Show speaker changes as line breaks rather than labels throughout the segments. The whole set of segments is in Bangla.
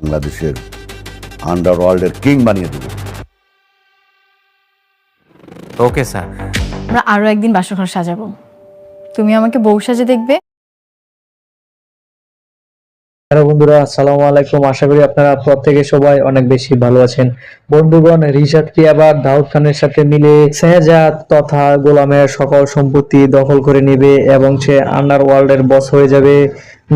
বাংলাদেশের আন্ডারওয়ার্ল্ডের কিং বানিয়ে দেব।
Okay sir.
আমরা আরো একদিন বাসর ঘর সাজাবো, তুমি আমাকে বউ সাজে দেখবে।
হ্যালো বন্ধুরা, আসসালামু আলাইকুম। আশা করি আপনারা প্রত্যেকে সবাই অনেক বেশি ভালো আছেন। বন্ধুগণ, রিশাদ কি আবার দাউদ খানের সাথে মিলে শেহজাদ তথা গোলামের সকল সম্পত্তি দখল করে নেবে এবং সে আন্ডারওয়ার্ল্ডের বস হয়ে যাবে,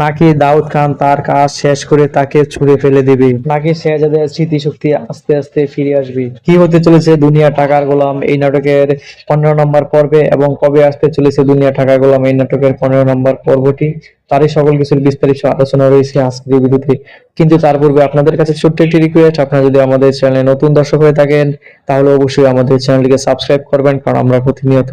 নাকি দাউদ খান তার কাজ শেষ করে তাকে ছুঁড়ে ফেলে দিবে, নাকি শেহজাদের স্মৃতিশক্তি আস্তে আস্তে ফিরে আসবে? কি হতে চলেছে দুনিয়া টাকার গোলাম এই নাটকের 15 নম্বর পর্বে, এবং কবে আসতে চলেছে দুনিয়া টাকার গোলাম এই নাটকের 15 নম্বর পর্বটি, তারই সকল কিছুর বিস্তারিত আলোচনা রয়েছে আজকের ভিডিওতে। কিন্তু তার পূর্বে আপনাদের কাছে ছোট্ট একটি রিকোয়েস্ট, আপনারা যদি আমাদের চ্যানেলে নতুন দর্শক হয়ে থাকেন তাহলে অবশ্যই আমাদের চ্যানেলটিকে সাবস্ক্রাইব করবেন, কারণ আমরা প্রতিনিয়ত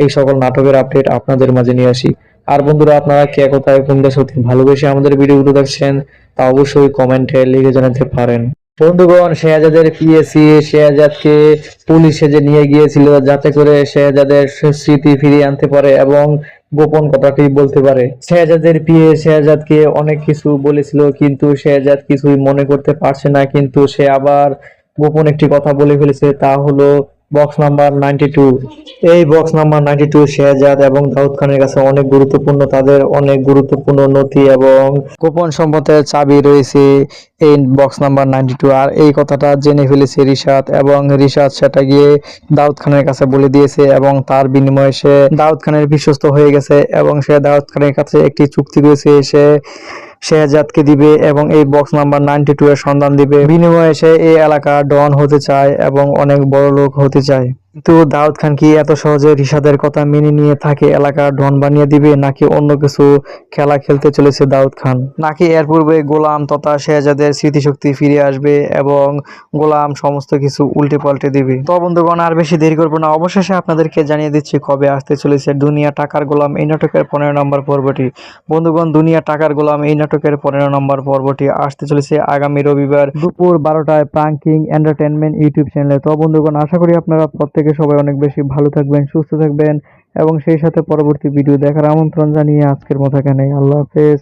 এই সকল নাটকের আপডেট আপনাদের মাঝে নিয়ে আসি। আর বন্ধুরা, আপনারা কে কোথায় কোন দেশ হতে ভালোবেসে আমাদের ভিডিওগুলো দেখছেন তা অবশ্যই কমেন্টে লিখে জানাতে পারেন। বন্ধুগণ, শেহজাদের পিএসি শেহজাদকে পুলিশে যে নিয়ে গিয়েছিল যাতে করে শেহজাদের স্মৃতি ফিরিয়ে আনতে পারে এবং গোপন কথাটি বলতে পারে। শেহজাদের পিএ শেহজাদকে অনেক কিছু বলেছিল, কিন্তু শেহজাদ কিছুই মনে করতে পারছে না। কিন্তু সে আবার গোপন একটি কথা বলে ফেলেছে, তা হলো বক্স নাম্বার 92। এই বক্স নাম্বার 92 শেহজাদ এবং দাউদ খানের কাছে অনেক গুরুত্বপূর্ণ। তাদের অনেক গুরুত্বপূর্ণ নথি এবং গোপন সম্পদের চাবি রয়েছে এই বক্স নাম্বার 92। আর এই কথাটা জেনে ফেলেছে রিশাদ, এবং রিশাদ সেটা গিয়ে দাউদ খানের কাছে বলে দিয়েছে, এবং তার বিনিময়ে সে দাউদ খানের বিশ্বস্ত হয়ে গেছে, এবং সে দাউদ খানের কাছে একটি চুক্তি করেছে, সে শেহজাদকে দিবে এবং এই বক্স নাম্বার 92 এর সন্ধান দিবে। বিনিময়ে সে এই এলাকার ডন হতে চায় এবং অনেক বড় লোক হতে চায়। কিন্তু দাউদ খান কি এত সহজে রিশাদের কথা মেনে নিয়ে তাকে এলাকার ডন বানিয়ে দিবে, নাকি অন্য কিছু খেলা খেলতে চলেছে দাউদ খান, নাকি এর পূর্বে গোলাম তথা শেহজাদের স্মৃতিশক্তি ফিরে আসবে এবং গোলাম সমস্ত কিছু উল্টে পাল্টে দিবে? তো বন্ধুগণ, আর বেশি দেরি করবো না, অবশেষে আপনাদেরকে জানিয়ে দিচ্ছি কবে আসতে চলেছে দুনিয়া টাকার গোলাম এই নাটকের 15 নম্বর পর্বটি। বন্ধুগণ, দুনিয়া টাকার গোলাম এই নাটকের 15 নম্বর পর্বটি আসতে চলেছে আগামী রবিবার দুপুর 12টায় প্রাঙ্কিং এন্টারটেনমেন্ট ইউটিউব চ্যানেলে। তো বন্ধুগণ, আশা করি আপনারা প্রত্যেকে সবাই অনেক বেশি ভালো থাকবেন, সুস্থ থাকবেন এবং সেই সাথে পরবর্তী ভিডিও দেখার আমন্ত্রণ জানিয়ে আজকের মতো এখানেই। আল্লাহ হাফেজ।